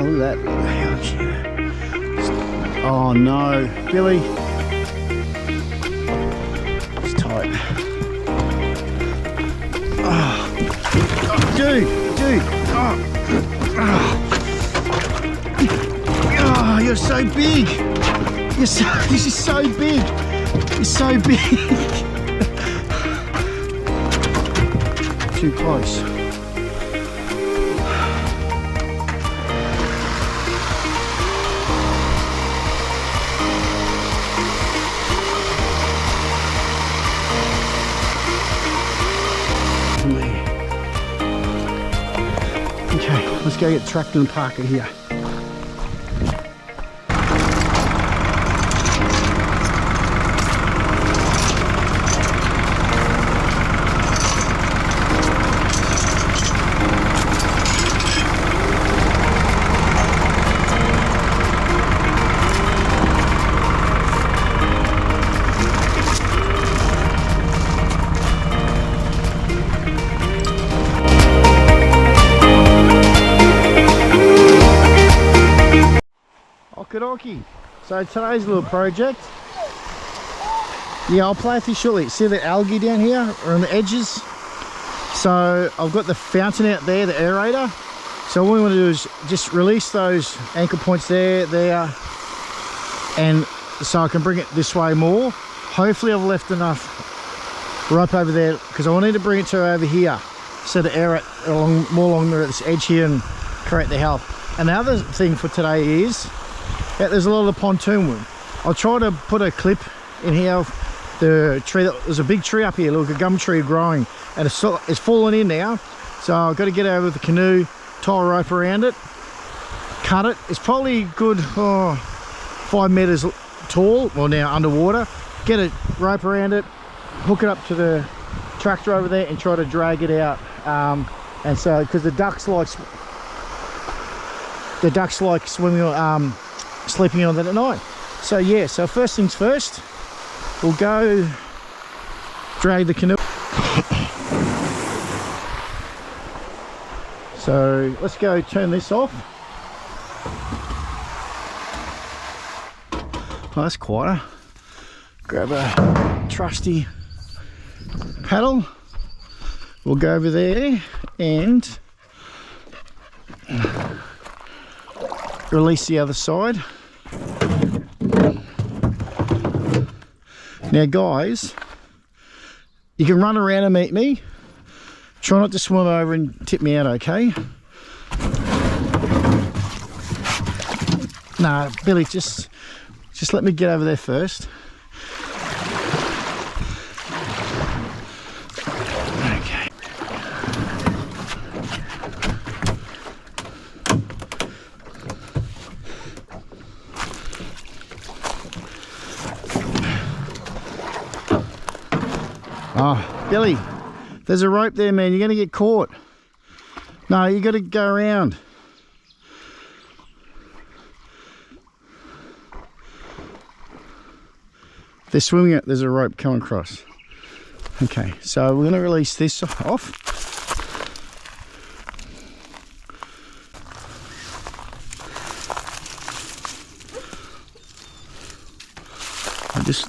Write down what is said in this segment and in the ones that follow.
look at that. Oh no, Billy. It's tight. Oh, dude. Oh, you're so big. This is so big. You're so big. Too close. Okay, let's go get the tractor and park it here. So today's little project, yeah, I'll play with you shortly. See the algae down here or on the edges? So I've got the fountain out there, the aerator. So what we want to do is just release those anchor points there, and so I can bring it this way more. Hopefully I've left enough rope over there because I want to bring it to over here so the air more along this edge here and create the health. And the other thing for today is there's a lot of the pontoon wood. I'll try to put a clip in here of the tree. There's a big tree up here, look, a gum tree growing, and it's fallen in now. So I've got to get over with the canoe, tie a rope around it, cut it. It's probably good 5 meters tall, well now underwater. Get a rope around it, hook it up to the tractor over there and try to drag it out. And so, because the ducks like swimming on, sleeping on that at night. So yeah, so first things first, we'll go drag the canoe. So let's go turn this off. Oh, that's quieter. Grab a trusty paddle. We'll go over there and release the other side. Now guys, you can run around and meet me. Try not to swim over and tip me out, okay? No, Billy, just let me get over there first. Okay. Oh, Billy, there's a rope there, man. You're going to get caught. No, you got to go around. They're swimming it. There's a rope coming across. Okay, so we're going to release this off. I'll just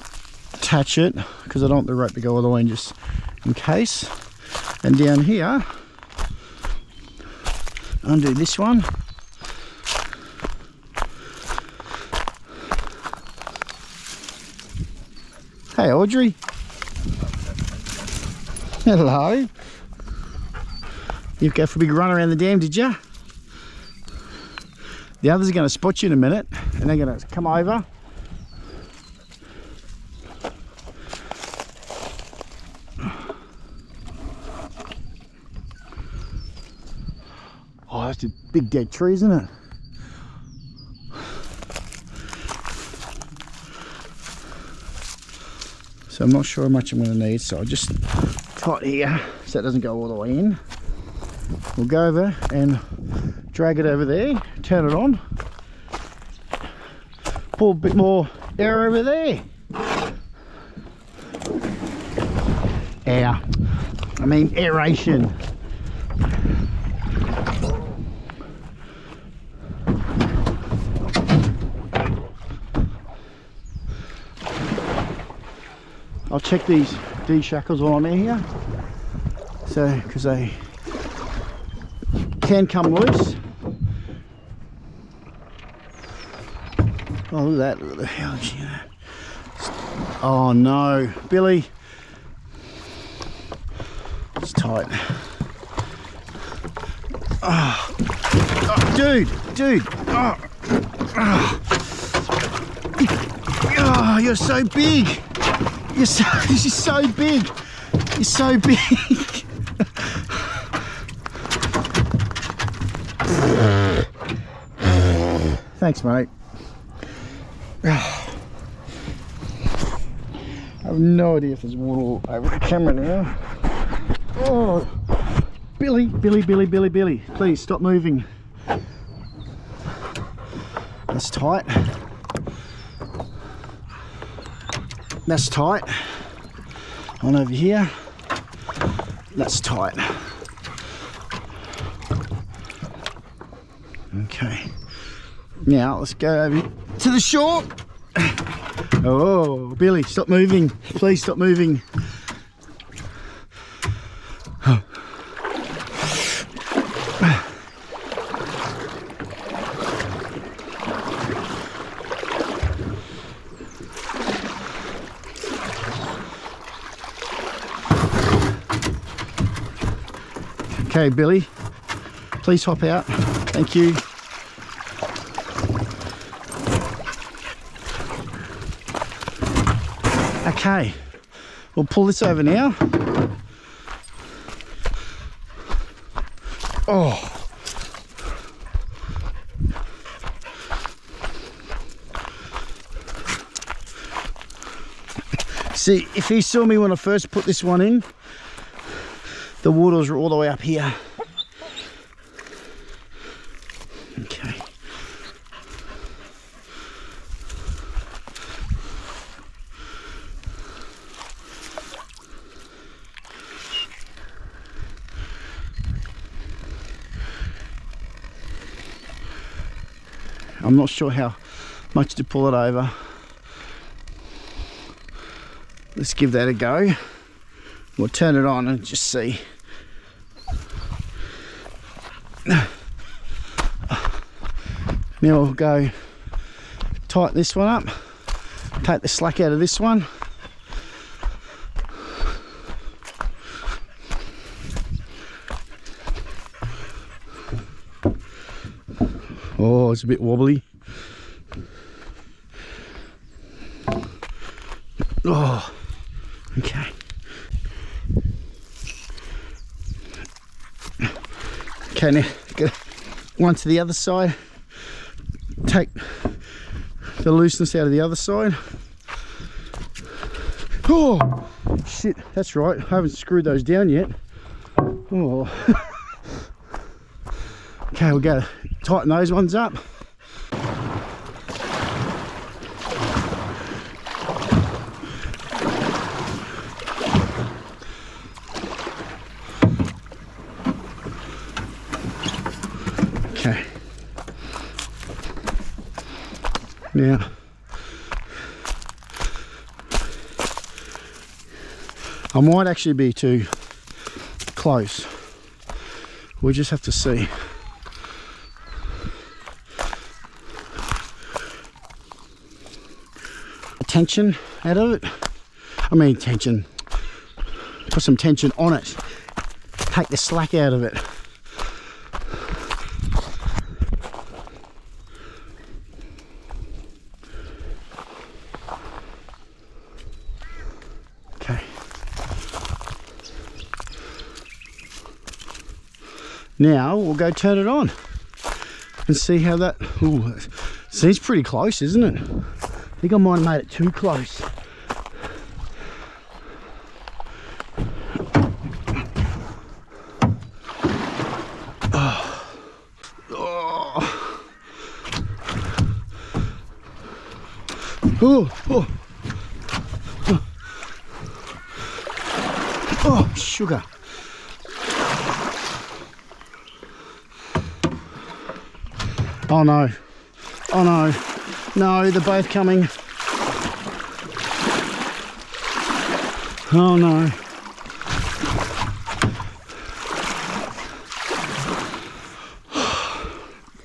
attach it because I don't want the rope to go all the way in, just in case. And down here, undo this one. Hey Audrey. Hello. You go for a big run around the dam, did you? The others are going to spot you in a minute and they're going to come over. Oh, that's a big dead tree, isn't it? So I'm not sure how much I'm going to need, so I'll just tie it here so it doesn't go all the way in. We'll go over and drag it over there, turn it on, pull a bit more air over there. Air. I mean aeration. I'll check these shackles while I'm in here. So, because they can come loose. Oh, look at that. Look at the hell. Oh no, Billy. It's tight. Oh, dude. Oh, you're so big. You're so big. You're so big. Thanks, mate. I have no idea if there's water all over the camera now. Oh, Billy, please stop moving. That's tight. That's tight. On over here. That's tight. Okay. Now let's go over to the shore. Oh, Billy, stop moving. Please stop moving. Oh. Okay, Billy, please hop out. Thank you. Okay, we'll pull this over now. Oh. See, if he saw me when I first put this one in, the waters are all the way up here. Okay. I'm not sure how much to pull it over. Let's give that a go. We'll turn it on and just see. Now we'll go tighten this one up, take the slack out of this one. Oh, it's a bit wobbly. Oh, okay. Okay, now go one to the other side. Take the looseness out of the other side. Oh, shit, that's right. I haven't screwed those down yet. Oh. Okay, we'll go tighten those ones up. Okay. Now, I might actually be too close. We just have to see. Tension out of it. I mean tension. Put some tension on it. Take the slack out of it. Okay. Now we'll go turn it on and see how that. Ooh, see, it's pretty close, isn't it? I think I might have made it too close. Oh. Oh. Oh. Oh. Oh, sugar. Oh no. Oh no. No, they're both coming. Oh no.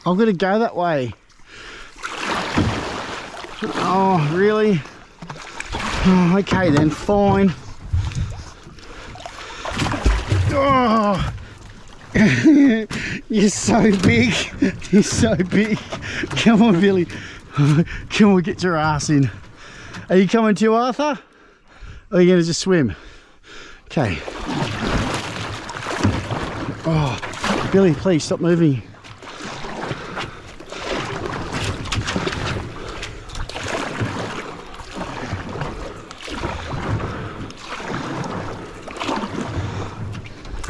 I've got to go that way. Oh, really? Oh, okay then, fine. Oh, you're so big. You're so big. Come on, Billy. Come on, get your ass in. Are you coming too, Arthur? Or are you going to just swim? Okay. Oh, Billy, please stop moving.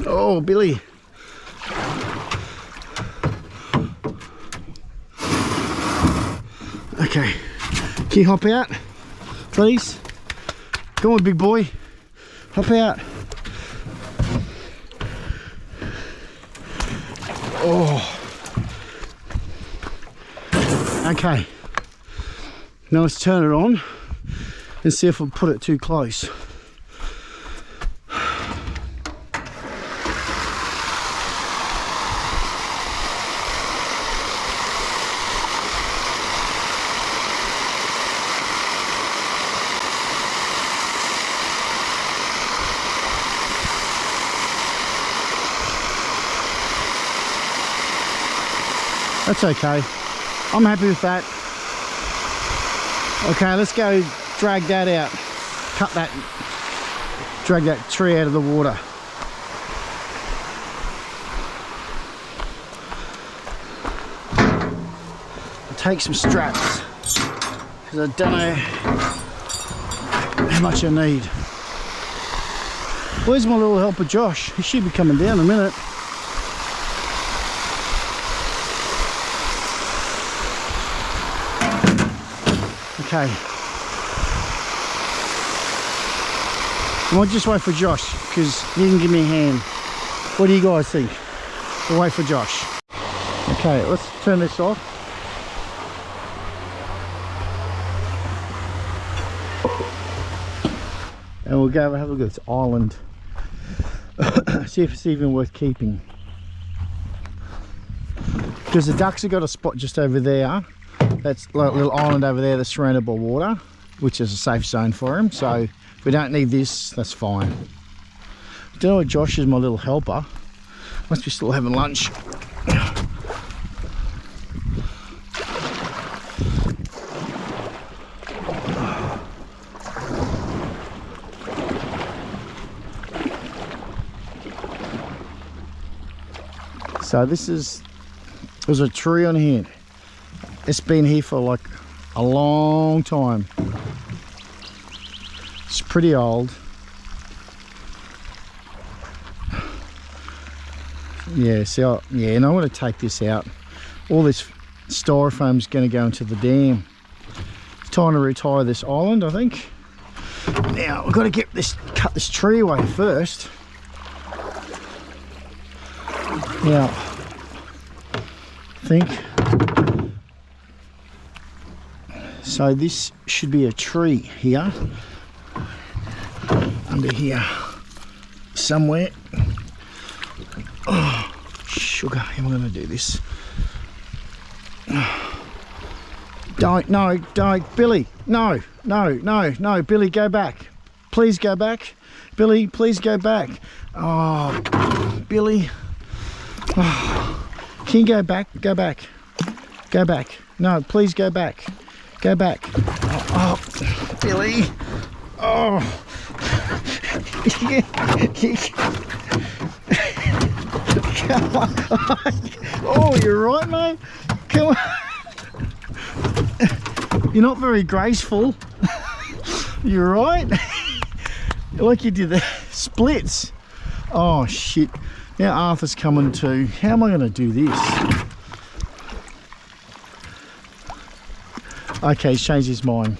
Oh, Billy. Okay. Can you hop out, please? Come on, big boy. Hop out. Oh. Okay. Now let's turn it on and see if I put it too close. That's okay. I'm happy with that. Okay, let's go drag that out. Cut that, drag that tree out of the water. I'll take some straps because I don't know how much I need. Where's my little helper Josh? He should be coming down in a minute. Okay. I might just wait for Josh because he can give me a hand. What do you guys think? We'll wait for Josh. Okay, let's turn this off. And we'll go have a look at this island. See if it's even worth keeping. Because the ducks have got a spot just over there. That's like a little island over there that's surrounded by water, which is a safe zone for him. So if we don't need this, that's fine. I don't know why Josh is my little helper. Must be still having lunch. So there's a tree on here. It's been here for like a long time. It's pretty old. Yeah, so yeah, and I want to take this out. All this styrofoam's going to go into the dam. It's time to retire this island, I think. Now I've got to cut this tree away first. Now, I think. So this should be a tree here, under here somewhere. Oh, sugar, how am I going to do this? Don't, Billy, no, Billy, go back. Please go back. Billy, please go back. Oh, Billy. Oh. Can you go back? Go back. No, please go back. Go back. Oh, Billy. Oh. Come on. Oh, you're right, mate. Come on. You're not very graceful. You're right. Like you did the splits. Oh, shit. Now Arthur's coming too. How am I going to do this? Okay, he's changed his mind.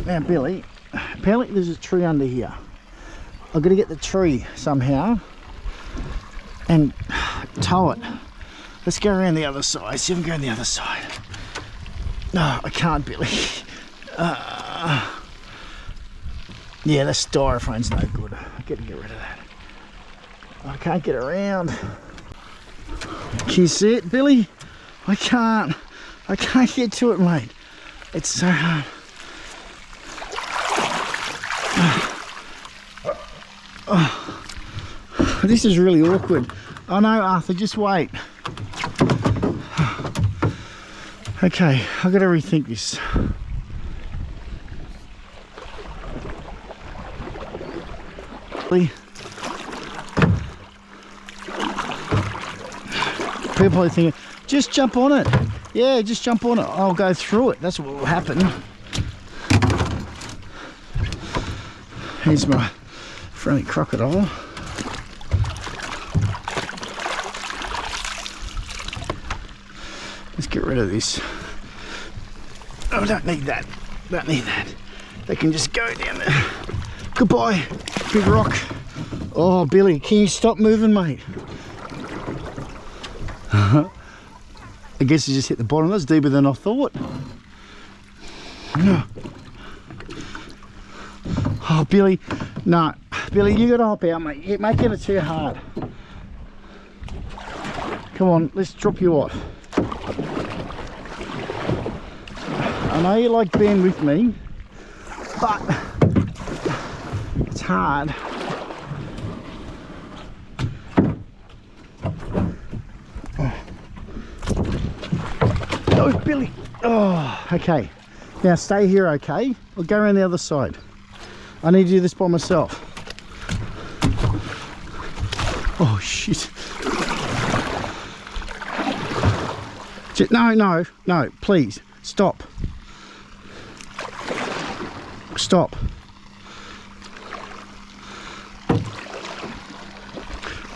Now, Billy, apparently there's a tree under here. I've got to get the tree somehow and tow it. Let's go around the other side. See if we can go on the other side. No, I can't, Billy. Yeah, the styrofoam's no good. I gotta get rid of that. I can't get around. Can you see it, Billy? I can't get to it, mate. It's so hard. This is really awkward. Oh no, Arthur, just wait. Okay, I've got to rethink this. People are probably thinking, just jump on it. Yeah, just jump on it. I'll go through it. That's what will happen. Here's my friendly crocodile. Let's get rid of this. Oh, don't need that. Don't need that. They can just go down there. Goodbye, big rock. Oh, Billy, can you stop moving, mate? I guess you just hit the bottom. That's deeper than I thought. Oh, Billy, no. Billy, you gotta hop out, mate. You're making it too hard. Come on, let's drop you off. I know you like being with me, but it's hard. Oh, Billy. Oh, okay. Now stay here, okay? I'll go around the other side. I need to do this by myself. Oh, shit. No, please. Stop. Stop.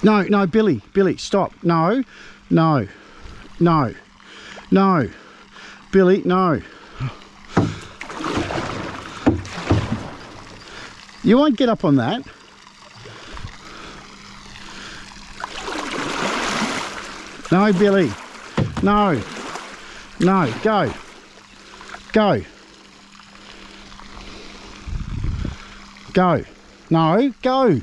No, Billy, stop. No, Billy, no. You won't get up on that. No, Billy. No, go. No, go.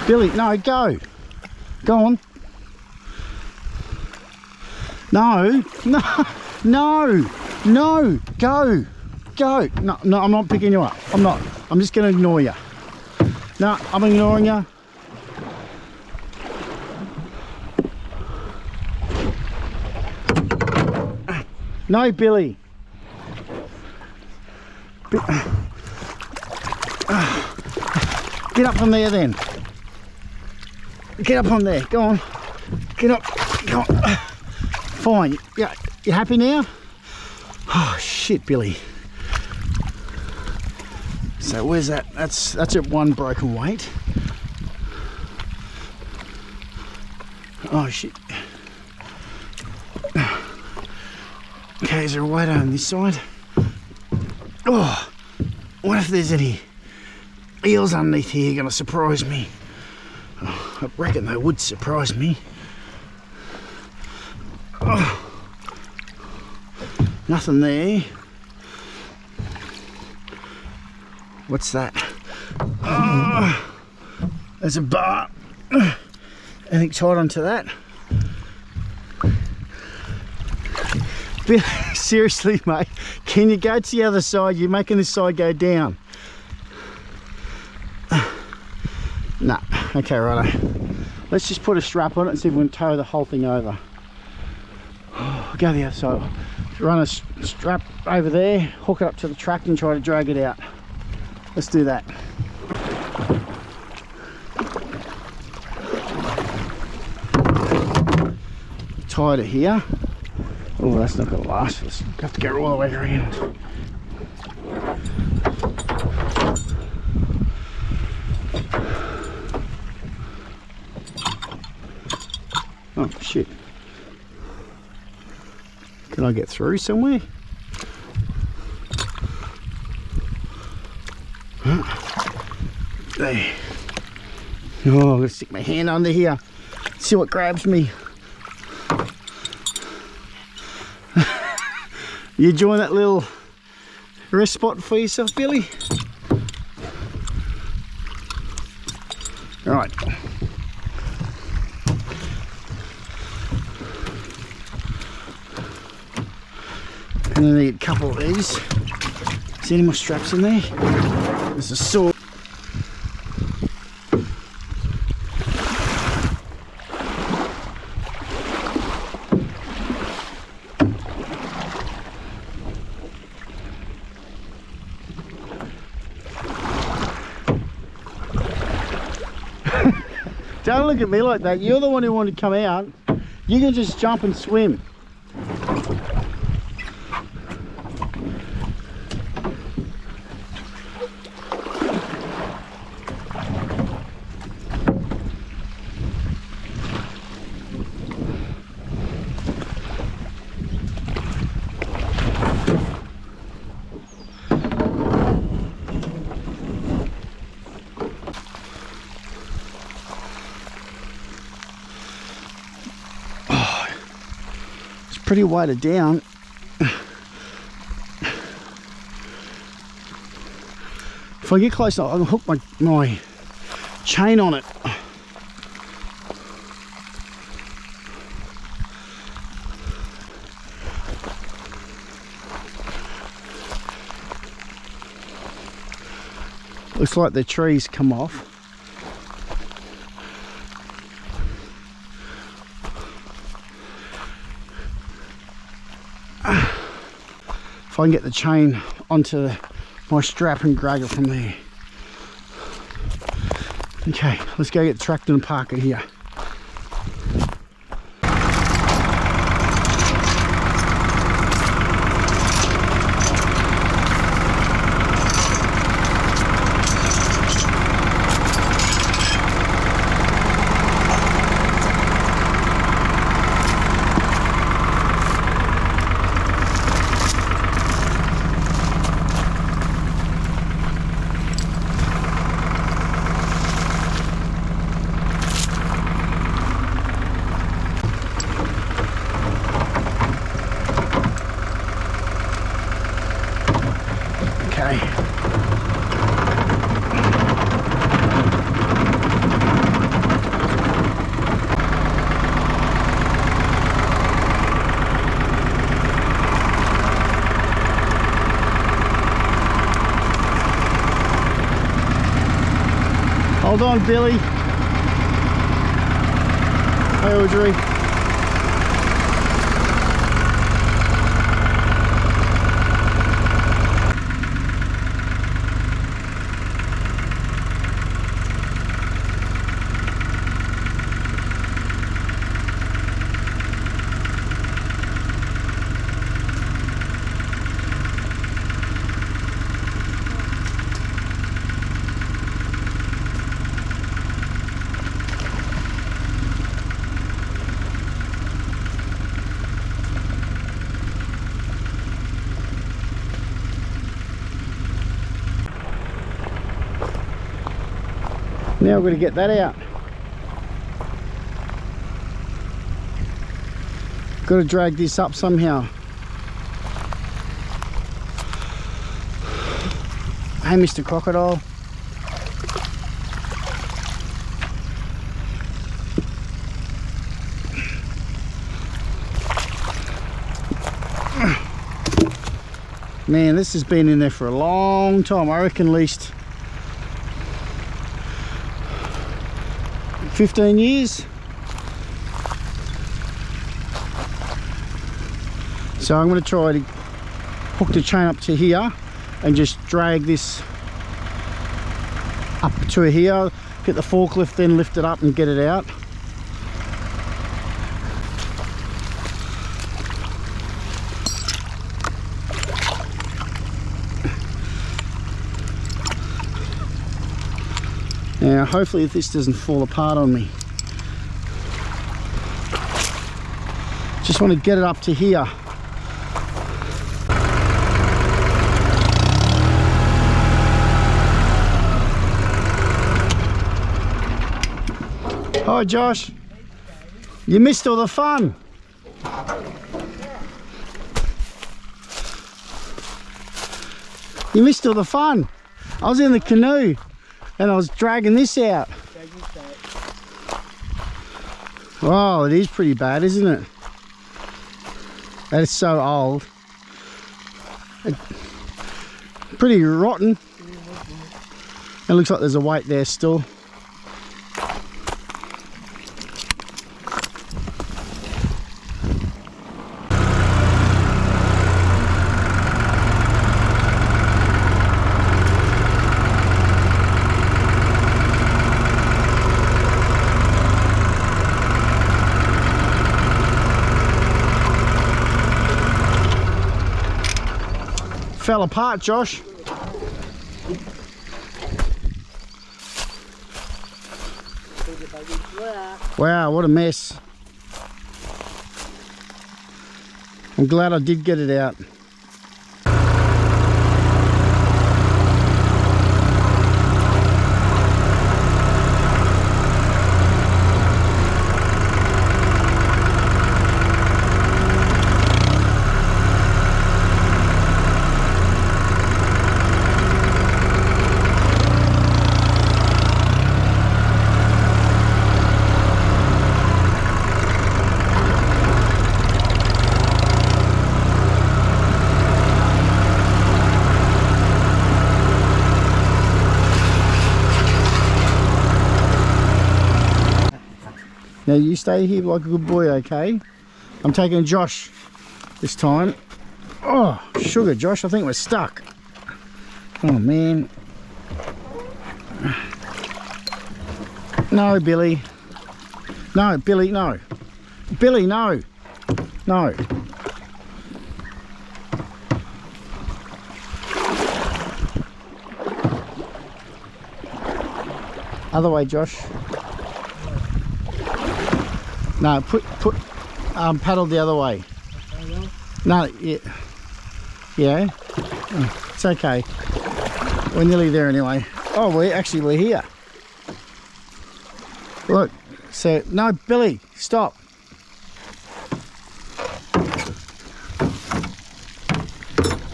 Billy, no, go. Go on. No, go. No, I'm not picking you up. I'm not. I'm just going to ignore you. No, I'm ignoring you. No, Billy. Get up from there then. Get up on there. Go on. Get up. Go on. Fine. Yeah. You happy now? Oh shit, Billy. So where's that? That's at one broken weight. Oh shit. Okay, is there a weight on this side? Oh, what if there's any eels underneath here gonna surprise me? Oh, I reckon they would surprise me. Oh, nothing there. What's that? Oh, there's a bar. Anything tied onto that? Seriously, mate, can you go to the other side? You're making this side go down. Nah, okay, righto. Let's just put a strap on it and see if we can tow the whole thing over. Go the other side. Run a strap over there, hook it up to the track and try to drag it out. Let's do that. Tied it here. Oh, that's not going to last. Let's have to go all the way around. Oh, shit. Can I get through somewhere? There. Oh, I'm going to stick my hand under here. See what grabs me. You enjoying that little Rest spot for yourself, Billy. All right. And then I need a couple of these. See any more straps in there? There's a saw. Don't look at me like that. You're the one who wanted to come out. You can just jump and swim. Pretty weighted down. If I get close, I can hook my chain on it. Looks like the trees come off. If I can get the chain onto my strap and drag it from there. Okay, let's go get the tractor and park it here. Hold on, Billy. Hi, Audrey. Now we're going to get that out. Got to drag this up somehow. Hey, Mr. Crocodile. Man, this has been in there for a long time. I reckon at least 15 years. So I'm going to try to hook the chain up to here and just drag this up to here, get the forklift, then lift it up and get it out. Now hopefully this doesn't fall apart on me. Just want to get it up to here. Hi Josh. You missed all the fun. You missed all the fun. I was in the canoe and I was dragging this out. Oh, it is pretty bad, isn't it? That is so old. Pretty rotten. It looks like there's a weight there still. Fell apart, Josh. Wow, what a mess. I'm glad I did get it out. Now you stay here like a good boy, okay? I'm taking Josh this time. Oh, sugar, Josh, I think we're stuck. Oh, man. No, Billy. No, Billy, no. Billy, no. No. Other way, Josh. No, paddle the other way. No, yeah. Yeah. It's okay. We're nearly there anyway. Oh, we're here. Look. So, no, Billy, stop.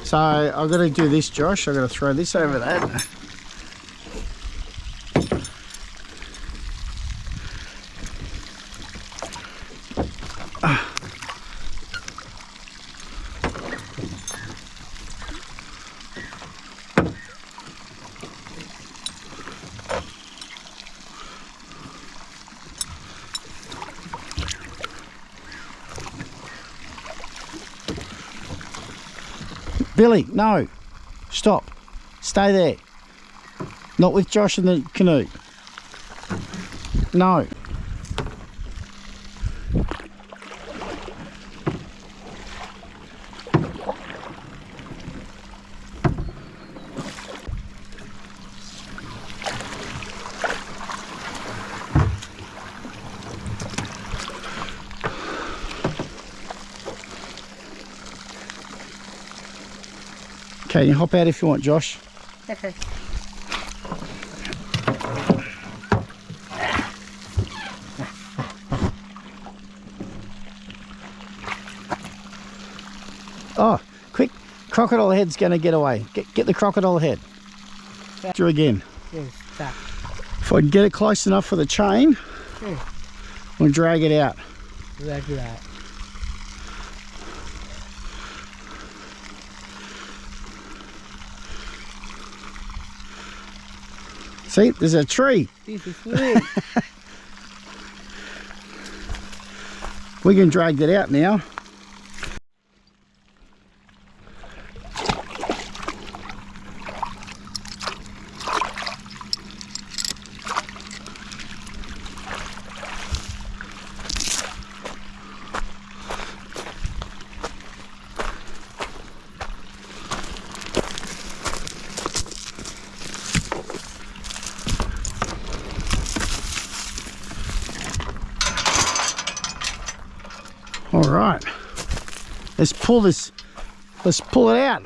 So, I've got to do this, Josh. I've got to throw this over that. Billy, no. Stop. Stay there. Not with Josh in the canoe. No. Okay, you hop out if you want, Josh. Okay. Oh, quick. Crocodile head's going to get away. Get the crocodile head. Do again. Yes, that. If I can get it close enough for the chain, we'll drag it out. Like that. See, there's a tree. This is sweet. We can drag that out now. All right, let's pull this, let's pull it out.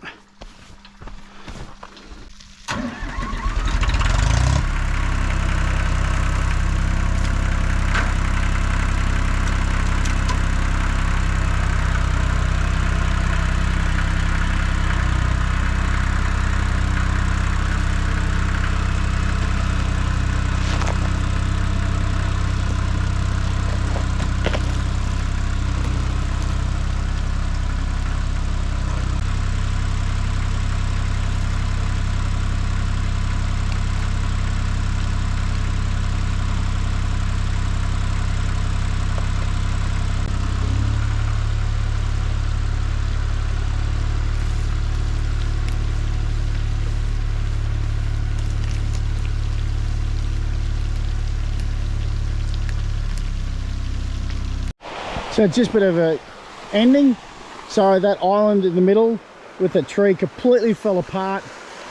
So just a bit of a ending. So that island in the middle with the tree completely fell apart.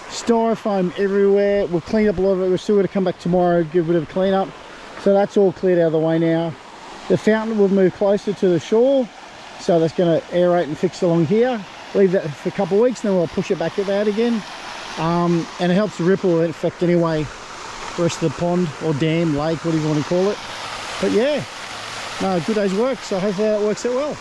Styrofoam everywhere. We'll clean up a lot of it. We're still going to come back tomorrow, give a bit of a clean up. So that's all cleared out of the way now. The fountain will move closer to the shore. So that's going to aerate and fix along here. Leave that for a couple of weeks, then we'll push it back out again. And it helps the ripple effect anyway. The rest of the pond or dam, lake, whatever you want to call it. But yeah, no, good day's work. So hopefully that works out well.